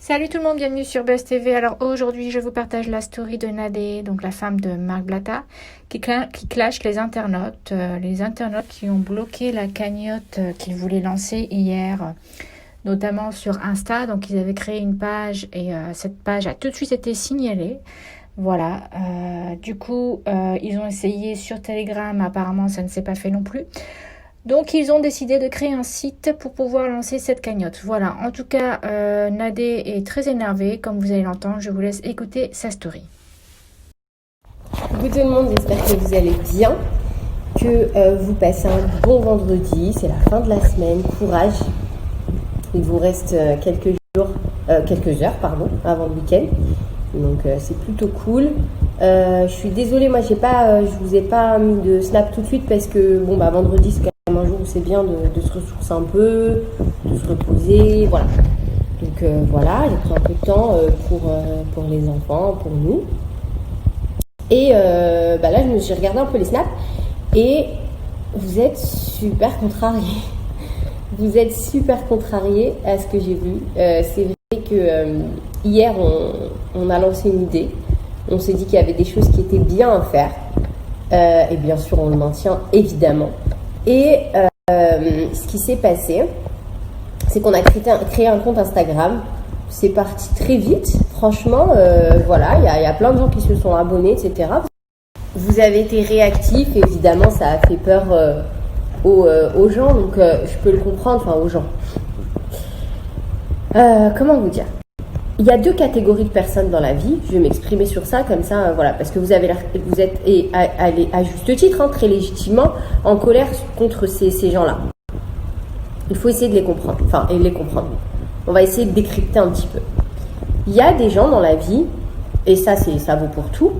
Salut tout le monde, bienvenue sur Buzz TV. Alors aujourd'hui, je vous partage la story de Nadé, donc la femme de Marc Blatta, qui clash les internautes. Les internautes qui ont bloqué la cagnotte qu'ils voulaient lancer hier, notamment sur Insta. Donc ils avaient créé une page et cette page a tout de suite été signalée. Voilà, du coup, ils ont essayé sur Telegram, apparemment ça ne s'est pas fait non plus. Donc ils ont décidé de créer un site pour pouvoir lancer cette cagnotte. Voilà, en tout cas, Nadé est très énervée, comme vous allez l'entendre. Je vous laisse écouter sa story. Coucou tout le monde, j'espère que vous allez bien, que vous passez un bon vendredi, c'est la fin de la semaine, courage. Il vous reste quelques heures avant le week-end, donc c'est plutôt cool. Je suis désolée, moi je vous ai pas mis de snap tout de suite parce que vendredi c'est quand même un jour où c'est bien de se ressourcer un peu, de se reposer, voilà. Donc voilà, j'ai pris un peu de temps pour les enfants, pour nous. Et là j'ai regardé un peu les snaps et vous êtes super contrariés. Vous êtes super contrariés à ce que j'ai vu. C'est vrai que hier on a lancé une idée. On s'est dit qu'il y avait des choses qui étaient bien à faire. Et bien sûr, on le maintient, évidemment. Et ce qui s'est passé, c'est qu'on a créé un compte Instagram. C'est parti très vite. Franchement, voilà, il y a plein de gens qui se sont abonnés, etc. Vous avez été réactifs. Évidemment, ça a fait peur aux gens. Donc, je peux le comprendre. Enfin, aux gens. Comment vous dire ? Il y a deux catégories de personnes dans la vie. Je vais m'exprimer sur ça comme ça, voilà, parce que vous êtes à juste titre, très légitimement, en colère contre ces gens-là. Il faut essayer de les comprendre, On va essayer de décrypter un petit peu. Il y a des gens dans la vie, et ça vaut pour tout,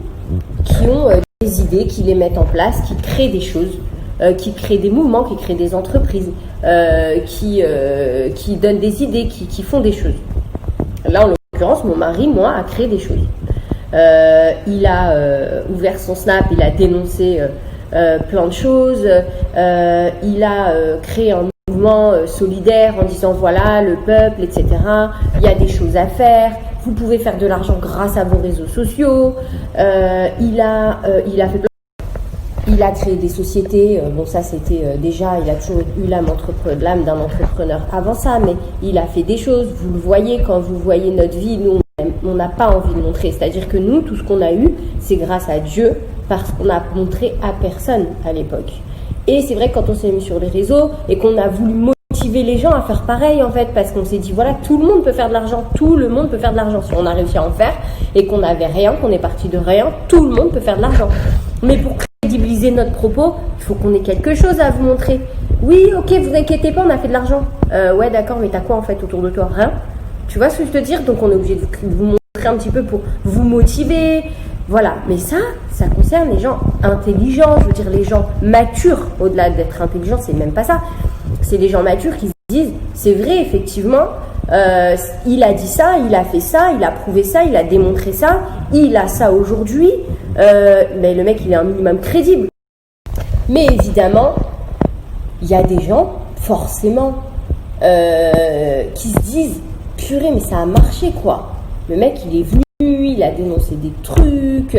qui ont des idées, qui les mettent en place, qui créent des choses, qui créent des mouvements, qui créent des entreprises, qui donnent des idées, qui font des choses. Là, en l'occurrence, mon mari, moi, a créé des choses. Il a ouvert son Snap, il a dénoncé plein de choses. Il a créé un mouvement solidaire en disant voilà, le peuple, etc. Il y a des choses à faire. Vous pouvez faire de l'argent grâce à vos réseaux sociaux. Il a fait plein. Il a créé des sociétés, ça c'était déjà, il a toujours eu l'âme d'un entrepreneur avant ça, mais il a fait des choses, vous le voyez, quand vous voyez notre vie, nous on n'a pas envie de montrer, c'est-à-dire que nous, tout ce qu'on a eu, c'est grâce à Dieu, parce qu'on n'a montré à personne à l'époque. Et c'est vrai que quand on s'est mis sur les réseaux et qu'on a voulu motiver les gens à faire pareil en fait, parce qu'on s'est dit voilà, tout le monde peut faire de l'argent, tout le monde peut faire de l'argent, si on a réussi à en faire et qu'on n'avait rien, qu'on est parti de rien, tout le monde peut faire de l'argent. Mais pour crédibiliser notre propos, il faut qu'on ait quelque chose à vous montrer. Oui, ok, vous inquiétez pas, on a fait de l'argent. Ouais, d'accord, mais t'as quoi en fait autour de toi ? Rien. Tu vois ce que je veux te dire ? Donc on est obligé de vous montrer un petit peu pour vous motiver. Voilà, mais ça concerne les gens intelligents, je veux dire les gens matures. Au-delà d'être intelligents, c'est même pas ça. C'est les gens matures qui se disent, c'est vrai, effectivement, il a dit ça, il a fait ça, il a prouvé ça, il a démontré ça, il a ça aujourd'hui, mais le mec il est un minimum crédible. Mais évidemment, il y a des gens, forcément, qui se disent purée, mais ça a marché quoi. Le mec il est venu, il a dénoncé des trucs,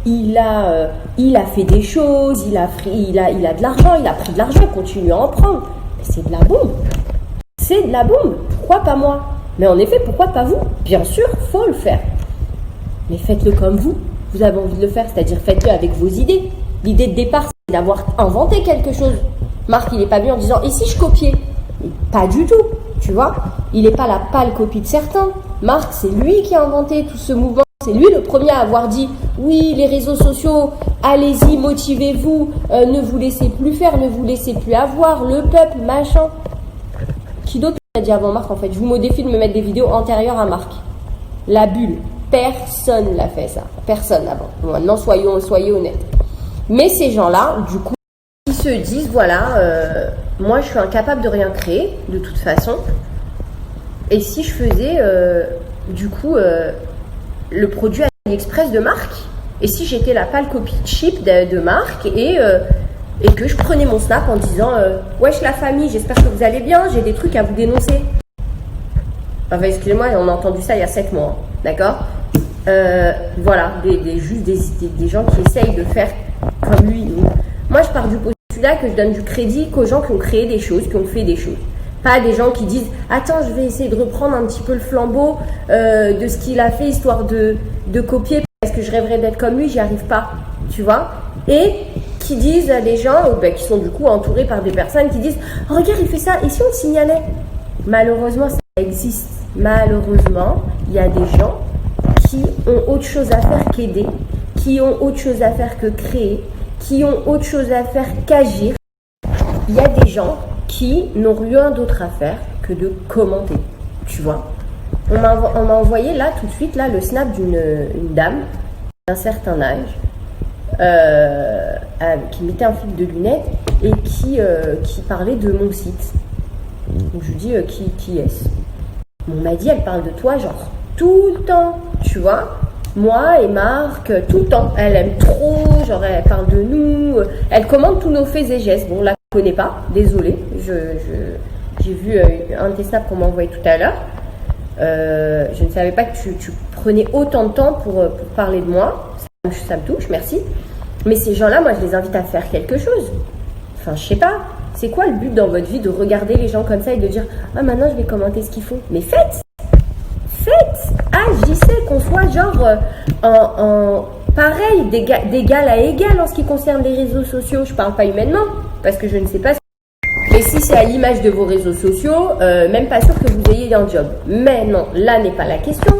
il a fait des choses, il a de l'argent, il a pris de l'argent, il continue à en prendre. Mais c'est de la bombe. C'est de la bombe. Pourquoi pas moi ? Mais en effet, pourquoi pas vous ? Bien sûr, faut le faire. Mais faites-le comme vous avez envie de le faire, c'est-à-dire faites-le avec vos idées. L'idée de départ, c'est d'avoir inventé quelque chose. Marc, il n'est pas venu en disant « Et si je copiais ?» Pas du tout, tu vois. Il n'est pas la pâle copie de certains. Marc, c'est lui qui a inventé tout ce mouvement. C'est lui le premier à avoir dit « Oui, les réseaux sociaux, allez-y, motivez-vous, ne vous laissez plus faire, ne vous laissez plus avoir, le peuple, machin. » Qui d'autre a dit avant Marc en fait ? Je vous mets au défi de me mettre des vidéos antérieures à Marc. La bulle. Personne l'a fait ça. Personne avant. Bon, maintenant, soyez honnêtes. Mais ces gens-là, du coup, ils se disent, voilà, moi je suis incapable de rien créer, de toute façon. Et si je faisais, le produit AliExpress de Marc ? Et si j'étais la pâle copie cheap de Marc et que je prenais mon snap en disant wesh la famille, j'espère que vous allez bien, j'ai des trucs à vous dénoncer. Enfin, excusez-moi, on a entendu ça il y a 7 mois, d'accord? Voilà, juste des gens qui essayent de faire comme lui. Moi, je pars du postulat que je donne du crédit qu'aux gens qui ont créé des choses, qui ont fait des choses. Pas des gens qui disent « Attends, je vais essayer de reprendre un petit peu le flambeau de ce qu'il a fait, histoire de copier, parce que je rêverais d'être comme lui, j'y arrive pas. » Tu vois? Et qui disent à des gens, qui sont du coup entourés par des personnes qui disent « Oh, regarde, il fait ça, et si on le signalait ?» Malheureusement, ça existe. Malheureusement, il y a des gens qui ont autre chose à faire qu'aider, qui ont autre chose à faire que créer, qui ont autre chose à faire qu'agir. Il y a des gens qui n'ont rien d'autre à faire que de commenter, tu vois. On m'a envoyé là, tout de suite, là, le snap d'une dame d'un certain âge qui mettait un fil de lunettes et qui parlait de mon site. Donc je lui dis, qui est-ce? On m'a dit, elle parle de toi, genre, tout le temps, tu vois. Moi et Marc, tout le temps. Elle aime trop, genre, elle parle de nous. Elle commente tous nos faits et gestes. Bon, là, je ne connais pas, désolée. J'ai vu un de tes snaps qu'on m'a envoyé tout à l'heure. Je ne savais pas que tu prenais autant de temps pour parler de moi. Ça me touche, merci. Mais ces gens-là, moi, je les invite à faire quelque chose. Enfin, je sais pas. C'est quoi le but dans votre vie de regarder les gens comme ça et de dire « Ah, maintenant, je vais commenter ce qu'ils font. » Mais faites! Agissez, qu'on soit genre en pareil, d'égal à égal en ce qui concerne les réseaux sociaux. Je parle pas humainement, parce que je ne sais pas. Et si c'est à l'image de vos réseaux sociaux, même pas sûr que vous ayez un job. Mais non, là n'est pas la question.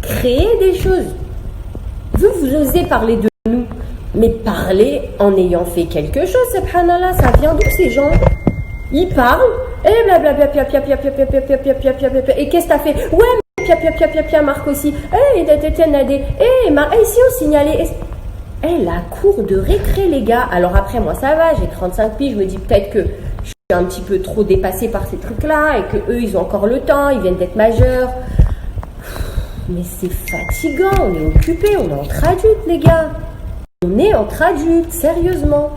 Créez des choses. Vous osez parler de nous, mais parlez en ayant fait quelque chose. Subhanallah, ça vient d'où ces gens? Ils parlent, et blablabla, et qu'est-ce que t'as fait? Ouais, pia, Marc aussi. Et si on signalait. La cour de récré, les gars. Alors après, moi, ça va, j'ai 35 piges, je me dis peut-être que je suis un petit peu trop dépassée par ces trucs-là et que eux, ils ont encore le temps, ils viennent d'être majeurs. Mais c'est fatigant, on est occupé, on est entre adultes, les gars. On est entre adultes, sérieusement.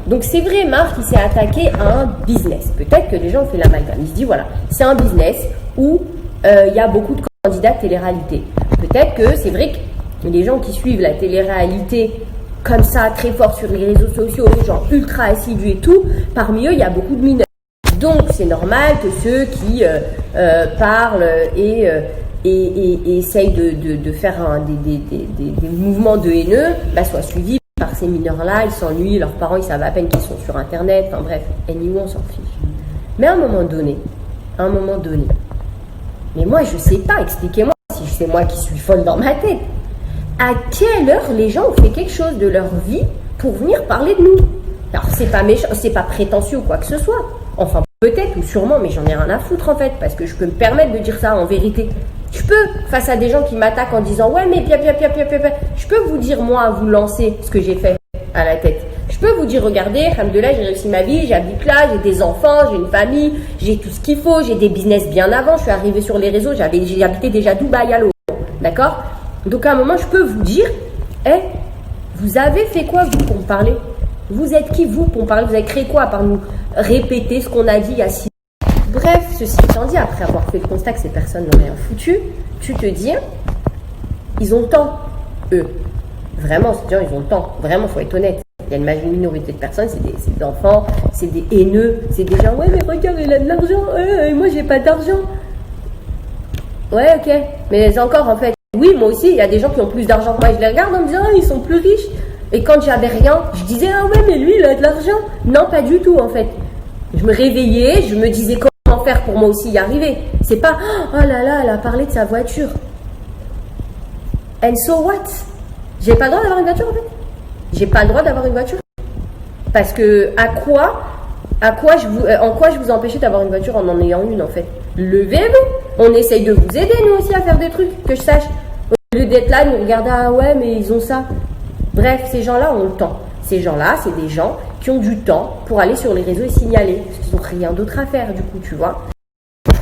Donc c'est vrai, Marc, il s'est attaqué à un business. Peut-être que les gens ont fait l'amalgame. Il se dit, voilà, c'est un business où il y a beaucoup de candidats de télé-réalité. Peut-être que c'est vrai que les gens qui suivent la télé-réalité comme ça, très fort sur les réseaux sociaux, genre ultra assidus et tout, parmi eux, il y a beaucoup de mineurs. Donc c'est normal que ceux qui parlent et essayent de faire des mouvements de haineux soient suivis par ces mineurs-là. Ils s'ennuient, leurs parents, ils savent à peine qu'ils sont sur Internet. Enfin bref, anyway, on s'en fiche. Mais à un moment donné, mais moi je sais pas, expliquez-moi si c'est moi qui suis folle dans ma tête. À quelle heure les gens ont fait quelque chose de leur vie pour venir parler de nous? Alors c'est pas méchant, c'est pas prétentieux ou quoi que ce soit. Enfin peut-être ou sûrement, mais j'en ai rien à foutre en fait, parce que je peux me permettre de dire ça en vérité. Je peux, face à des gens qui m'attaquent en disant ouais mais pia, je peux vous dire moi, vous lancer ce que j'ai fait à la tête. Je peux vous dire regardez, alhamdoulilah, j'ai réussi ma vie, j'habite là, j'ai des enfants, j'ai une famille, j'ai tout ce qu'il faut, j'ai des business bien avant, je suis arrivée sur les réseaux, j'ai habité déjà Dubaï à l'eau, d'accord? Donc à un moment je peux vous dire, vous avez fait quoi vous pour me parler? Vous êtes qui vous pour me parler? Vous avez créé quoi à part nous répéter ce qu'on a dit il y a 6 ans? Bref, ceci étant dit, après avoir fait le constat que ces personnes n'ont rien foutu, tu te dis, ils ont le temps, eux. Vraiment, ces gens, ils ont le temps. Vraiment, il faut être honnête. Il y a une minorité de personnes, c'est des enfants, c'est des haineux, c'est des gens, ouais, mais regarde, il a de l'argent, et moi, j'ai pas d'argent. Ouais, ok. Mais encore, en fait, oui, moi aussi, il y a des gens qui ont plus d'argent que moi. Je les regarde en me disant, ils sont plus riches. Et quand j'avais rien, je disais, ah ouais, mais lui, il a de l'argent. Non, pas du tout, en fait. Je me réveillais, je me disais comment faire pour moi aussi y arriver. C'est pas, oh là là, elle a parlé de sa voiture. And so what? J'ai pas le droit d'avoir une voiture, en fait. J'ai pas le droit d'avoir une voiture. Parce que, en quoi je vous empêchais d'avoir une voiture en ayant une, en fait? Levez-vous. On essaye de vous aider, nous aussi, à faire des trucs, que je sache. Au lieu d'être là, nous regarder, ah ouais, mais ils ont ça. Bref, ces gens-là ont le temps. Ces gens-là, c'est des gens qui ont du temps pour aller sur les réseaux et signaler. Parce qu'ils n'ont rien d'autre à faire, du coup, tu vois.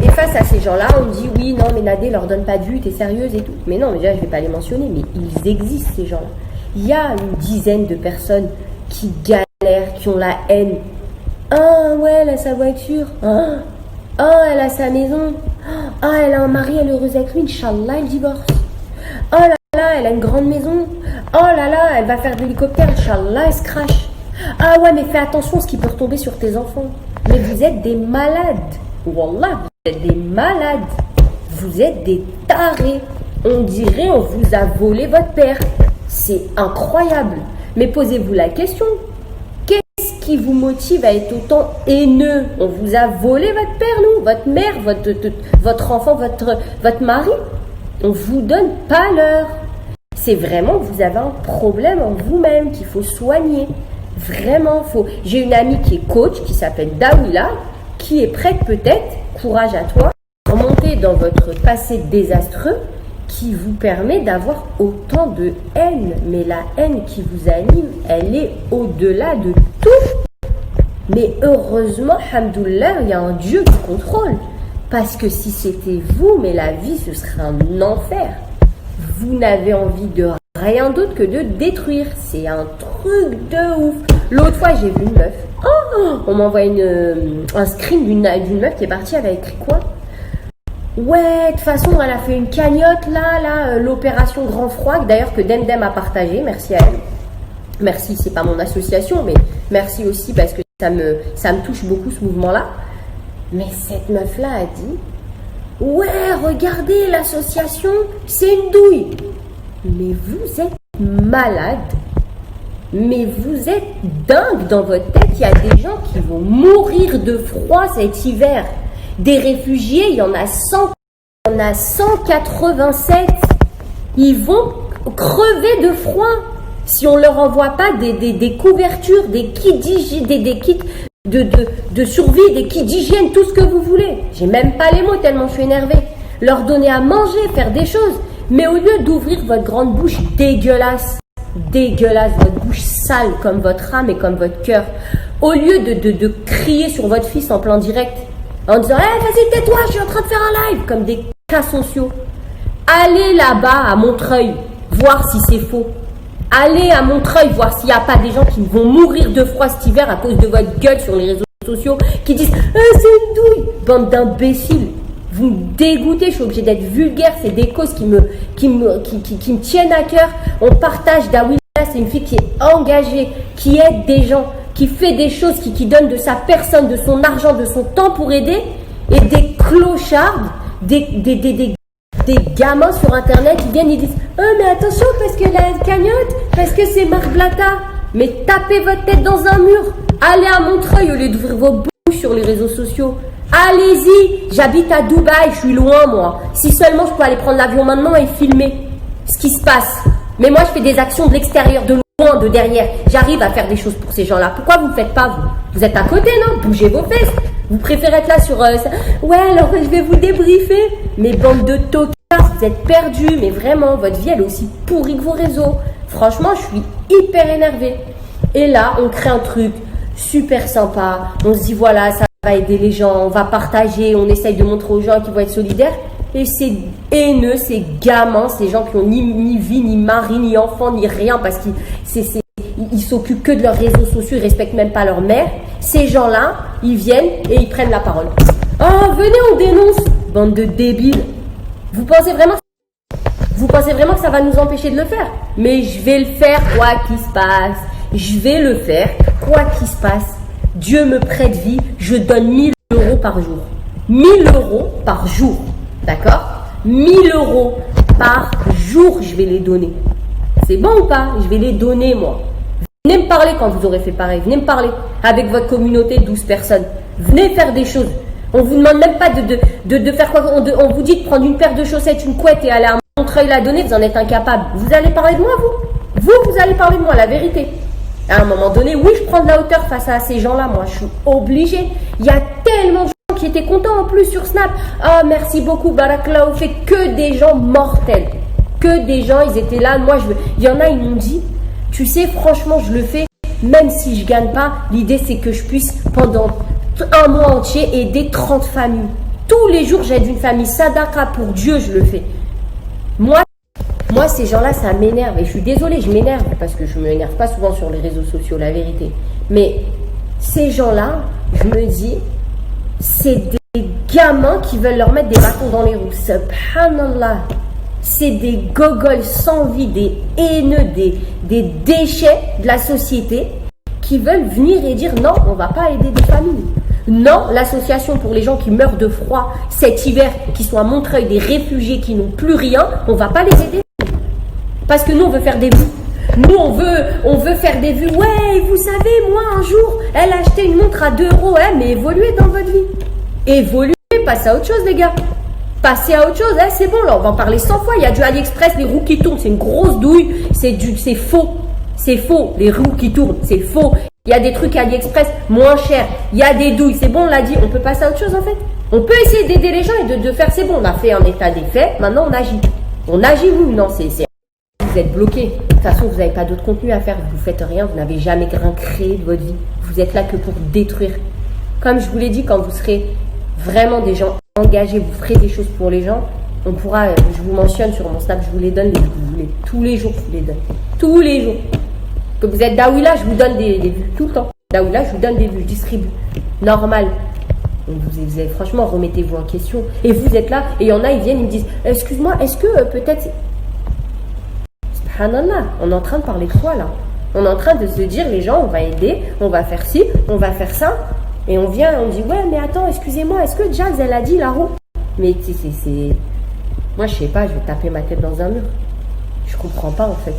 Et face à ces gens-là, on me dit, oui, non, mais Nadé leur donne pas de vue, t'es sérieuse et tout. Mais non, déjà, je vais pas les mentionner, mais ils existent, ces gens-là. Il y a une dizaine de personnes qui galèrent, qui ont la haine. Ah, ouais, elle a sa voiture. Ah, elle a sa maison. Ah, elle a un mari, elle est heureuse avec lui, Inch'Allah, elle divorce. Oh là là, elle a une grande maison. Oh là là, elle va faire de l'hélicoptère, Inch'Allah, elle se crache. Ah ouais, mais fais attention à ce qui peut retomber sur tes enfants. Mais vous êtes des malades. Wallah, vous êtes des malades. Vous êtes des tarés. On dirait on vous a volé votre père. C'est incroyable. Mais posez-vous la question. Qu'est-ce qui vous motive à être autant haineux? On vous a volé votre père, nous, votre mère, votre enfant, votre mari. On vous donne pas l'heure. C'est vraiment que vous avez un problème en vous-même qu'il faut soigner. Vraiment, faut. J'ai une amie qui est coach, qui s'appelle Dawila, qui est prête peut-être, courage à toi, à remonter dans votre passé désastreux, qui vous permet d'avoir autant de haine. Mais la haine qui vous anime, elle est au-delà de tout. Mais heureusement, hamdoullah, il y a un Dieu qui contrôle. Parce que si c'était vous, mais la vie, ce serait un enfer. Vous n'avez envie de rien d'autre que de détruire. C'est un truc de ouf. L'autre fois, j'ai vu une meuf. Oh, on m'envoie un screen d'une meuf qui est partie. Elle a écrit quoi? Ouais, de toute façon, elle a fait une cagnotte là, l'opération Grand Froid, d'ailleurs que Demdem a partagé. Merci à elle. Merci, c'est pas mon association, mais merci aussi parce que ça me touche beaucoup ce mouvement-là. Mais cette meuf-là a dit ouais, regardez l'association, c'est une douille. Mais vous êtes malade. Mais vous êtes dingue dans votre tête. Il y a des gens qui vont mourir de froid cet hiver. Des réfugiés, il y en a 100, il y en a 187. Ils vont crever de froid si on leur envoie pas des couvertures, des kits de survie, des kits d'hygiène, tout ce que vous voulez. J'ai même pas les mots tellement je suis énervée. Leur donner à manger, faire des choses. Mais au lieu d'ouvrir votre grande bouche dégueulasse, votre bouche sale comme votre âme et comme votre cœur, au lieu de crier sur votre fils en plein direct, en disant hey, vas-y tais-toi, je suis en train de faire un live, comme des cas sociaux. Allez là-bas à Montreuil, voir si c'est faux. Allez à Montreuil, voir s'il n'y a pas des gens qui vont mourir de froid cet hiver à cause de votre gueule sur les réseaux sociaux, qui disent c'est une douille. Bande d'imbéciles. Vous me dégoûtez, je suis obligée d'être vulgaire, c'est des causes qui me tiennent à cœur. On partage Dawila, c'est une fille qui est engagée, qui aide des gens, qui fait des choses, qui donne de sa personne, de son argent, de son temps pour aider, et des clochards, des gamins sur internet qui viennent et disent oh mais attention parce que la cagnotte, parce que c'est Marc Blatta. Mais tapez votre tête dans un mur, allez à Montreuil au lieu d'ouvrir vos bouches sur les réseaux sociaux. Allez-y, j'habite à Dubaï, je suis loin moi. Si seulement je peux aller prendre l'avion maintenant et filmer ce qui se passe. Mais moi je fais des actions de l'extérieur, de loin, de derrière. J'arrive à faire des choses pour ces gens-là. Pourquoi vous ne le faites pas vous? Vous êtes à côté, non? Bougez vos fesses. Vous préférez être là sur ça. Ouais, alors je vais vous débriefer. Mais bande de tocards, vous êtes perdus. Mais vraiment, votre vie elle est aussi pourrie que vos réseaux. Franchement, je suis hyper énervée. Et là, on crée un truc super sympa. On se dit voilà, ça va aider les gens, on va partager, on essaye de montrer aux gens qu'ils vont être solidaires. Et c'est haineux, ces gamins, ces gens qui ont ni vie, ni mari, ni enfant, ni rien, parce qu'ils s'occupent que de leurs réseaux sociaux, ils respectent même pas leur mère. Ces gens-là, ils viennent et ils prennent la parole. Oh, venez, on dénonce, bande de débiles. Vous pensez vraiment que ça va nous empêcher de le faire? Mais je vais le faire quoi qu'il se passe. Je vais le faire quoi qu'il se passe. Dieu me prête vie, je donne 1000 euros par jour. 1000 euros par jour, d'accord? 1000 euros par jour, je vais les donner. C'est bon ou pas? Je vais les donner, moi. Venez me parler quand vous aurez fait pareil. Venez me parler avec votre communauté de 12 personnes. Venez faire des choses. On vous demande même pas de faire quoi. On vous dit de prendre une paire de chaussettes, une couette et aller à Montreuil la donner. Vous en êtes incapable. Vous allez parler de moi, vous? Vous allez parler de moi, la vérité. À un moment donné, oui, je prends de la hauteur face à ces gens-là. Moi, je suis obligée. Il y a tellement de gens qui étaient contents en plus sur Snap. Ah, merci beaucoup, Barakallahu. Fait que des gens mortels. Que des gens, ils étaient là. Moi, il y en a, ils m'ont dit, tu sais, franchement, je le fais. Même si je gagne pas, l'idée, c'est que je puisse, pendant un mois entier, aider 30 familles. Tous les jours, j'aide une famille. Sadaqa pour Dieu, je le fais. Moi, ces gens-là, ça m'énerve. Et je suis désolée, je m'énerve parce que je ne m'énerve pas souvent sur les réseaux sociaux, la vérité. Mais ces gens-là, je me dis, c'est des gamins qui veulent leur mettre des bâtons dans les roues. Subhanallah. C'est des gogoles sans vie, des haineux, des déchets de la société qui veulent venir et dire non, on ne va pas aider des familles. Non, l'association pour les gens qui meurent de froid cet hiver, qui sont à Montreuil, des réfugiés qui n'ont plus rien, on ne va pas les aider. Parce que nous, on veut faire des vues. Nous, on veut faire des vues. Ouais, vous savez, moi, un jour, elle a acheté une montre à 2 €. Ouais, mais évoluez dans votre vie. Évoluez, passez à autre chose, les gars. Passez à autre chose, hein, c'est bon, là, on va en parler 100 fois. Il y a du AliExpress, les roues qui tournent, c'est une grosse douille. C'est faux. C'est faux. Les roues qui tournent, c'est faux. Il y a des trucs AliExpress moins chers. Il y a des douilles, c'est bon, on l'a dit. On peut passer à autre chose, en fait. On peut essayer d'aider les gens et de faire, c'est bon. On a fait un état des faits, maintenant on agit. On agit, vous, non, vous êtes bloqué. De toute façon, vous n'avez pas d'autre contenu à faire. Vous ne faites rien. Vous n'avez jamais rien créé de votre vie. Vous êtes là que pour détruire. Comme je vous l'ai dit, quand vous serez vraiment des gens engagés, vous ferez des choses pour les gens, on pourra, je vous mentionne sur mon Snap, je vous les donne, vous voulez. Tous les jours, je vous les donne. Tous les jours. Que vous êtes Daouila, je vous donne des vues. Tout le temps. Daouila, je vous donne des vues. Je distribue. Normal. Vous avez, franchement, remettez-vous en question. Et vous êtes là, et il y en a, ils viennent, ils me disent, excuse-moi, est-ce que peut-être... Subhanallah, on est en train de parler de quoi là? On est en train de se dire, les gens, on va aider, on va faire ci, on va faire ça. Et on vient, on dit, ouais, mais attends, excusez-moi, est-ce que Jazz, elle a dit la roue? Mais c'est... Moi, je sais pas, je vais taper ma tête dans un mur. Je comprends pas, en fait.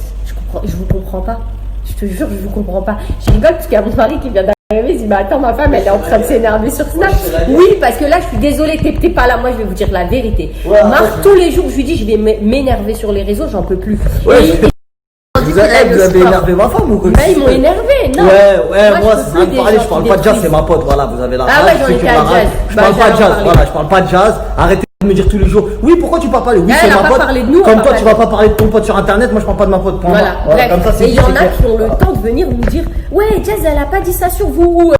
Je vous comprends pas. Je te jure, je vous comprends pas. Je rigole parce qu'il y a mon mari qui vient d'arriver, il dit, mais attends, ma femme, elle est en train de s'énerver sur Snap. Oui, parce que là, je suis désolée, t'es pas là. Moi, je vais vous dire la vérité. Ouais, Marc, tous les jours, je lui dis, je vais m'énerver sur les réseaux, j'en peux plus. Ouais, Et vous avez énervé ma femme ou quoi? Ils m'ont énervé, non? Moi, c'est mal parler, je parle pas de jazz, c'est ma pote, voilà, vous avez la Ah ouais, j'en étais à jazz. Je parle pas de jazz, voilà, je parle pas de jazz. Arrêtez de me dire tous les jours, oui, pourquoi tu parles pas? Oui, c'est ma pote. Comme toi, tu vas pas parler de ton pote sur internet, moi je parle pas de ma pote. Voilà, comme ça, et il y en a qui ont le temps de venir nous dire, ouais, Jazz, elle a pas dit ça sur vous.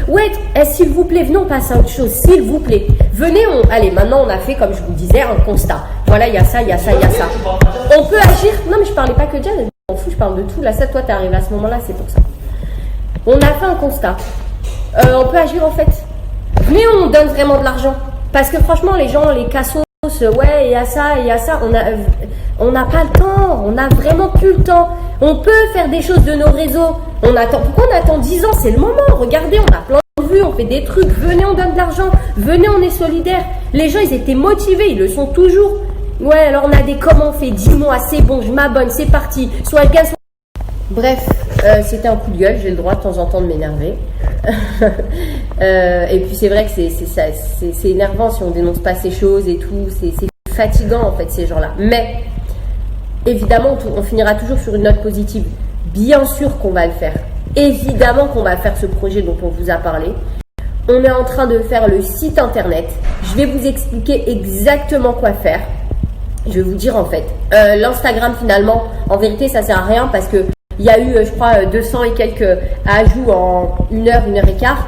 Ouais, s'il vous plaît, venons passer à autre chose, s'il vous plaît. Venez, allez, maintenant on a fait, comme je vous disais, un constat. Voilà, il y a ça, il y a ça, il y a ça. On peut agir. Non, mais je parlais pas que Jazz, je m'en fous, je parle de tout. Là, ça, toi, t'es arrivé à ce moment-là, c'est pour ça. On a fait un constat. On peut agir en fait. Venez, on donne vraiment de l'argent. Parce que franchement, les gens, les cassos, ouais, il y a ça, il y a ça. On n'a pas le temps. On n'a vraiment plus le temps. On peut faire des choses de nos réseaux. Pourquoi on attend 10 ans? C'est le moment. Regardez, on a plein de vues, on fait des trucs. Venez, on donne de l'argent. Venez, on est solidaires. Les gens, ils étaient motivés. Ils le sont toujours. Ouais, alors on a des comment on fait 10 mois, c'est bon, je m'abonne, c'est parti. Soit elle gagne, soit... Bref, c'était un coup de gueule. J'ai le droit de temps en temps de m'énerver. Et puis c'est vrai que c'est énervant si on dénonce pas ces choses et tout. C'est fatigant en fait ces gens-là. Mais évidemment, on finira toujours sur une note positive. Bien sûr qu'on va le faire. Évidemment qu'on va faire ce projet dont on vous a parlé. On est en train de faire le site internet. Je vais vous expliquer exactement quoi faire. Je vais vous dire en fait. L'Instagram finalement, en vérité, ça sert à rien parce que il y a eu, je crois, 200 et quelques ajouts en 1 heure, 1 heure et quart.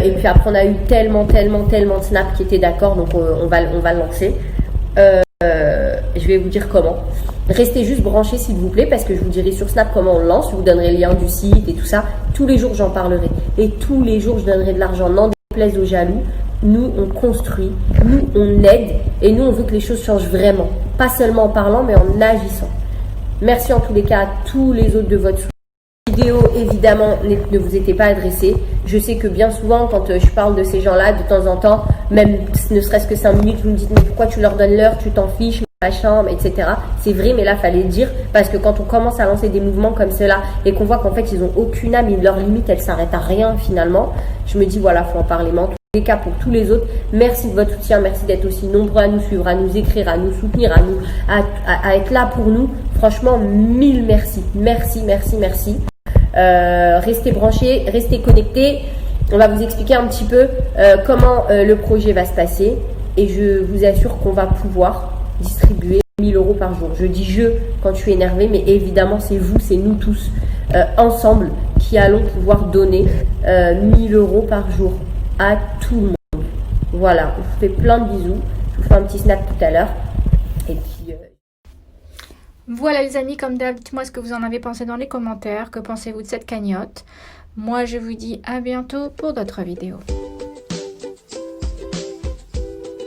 Et puis après, on a eu tellement de snaps qui étaient d'accord. Donc, on va le lancer. Je vais vous dire comment. Restez juste branchés, s'il vous plaît, parce que je vous dirai sur Snap comment on le lance. Je vous donnerai le lien du site et tout ça. Tous les jours, j'en parlerai. Et tous les jours, je donnerai de l'argent. N'en déplaise aux jaloux. Nous, on construit. Nous, on aide. Et nous, on veut que les choses changent vraiment. Pas seulement en parlant, mais en agissant. Merci en tous les cas à tous les autres de votre soutien. Vidéo évidemment ne vous était pas adressée. Je sais que bien souvent quand je parle de ces gens-là, de temps en temps, même ne serait-ce que 5 minutes, vous me dites mais pourquoi tu leur donnes l'heure, tu t'en fiches, machin, etc. C'est vrai, mais là fallait le dire parce que quand on commence à lancer des mouvements comme cela et qu'on voit qu'en fait ils ont aucune âme et leur limite elle s'arrête à rien finalement, je me dis voilà, faut en parler. Mais en tous les cas pour tous les autres, merci de votre soutien, merci d'être aussi nombreux à nous suivre, à nous écrire, à nous soutenir, à être là pour nous. Franchement, 1000 merci. Merci. Restez branchés, restez connectés. On va vous expliquer un petit peu comment le projet va se passer. Et je vous assure qu'on va pouvoir distribuer 1000 € par jour. Je dis je quand je suis énervée, mais évidemment c'est vous, c'est nous tous ensemble qui allons pouvoir donner 1000 € par jour à tout le monde. Voilà, je vous fais plein de bisous. Je vous fais un petit snap tout à l'heure. Et puis... Voilà les amis, comme d'hab, dites-moi ce que vous en avez pensé dans les commentaires. Que pensez-vous de cette cagnotte? Moi, je vous dis à bientôt pour d'autres vidéos.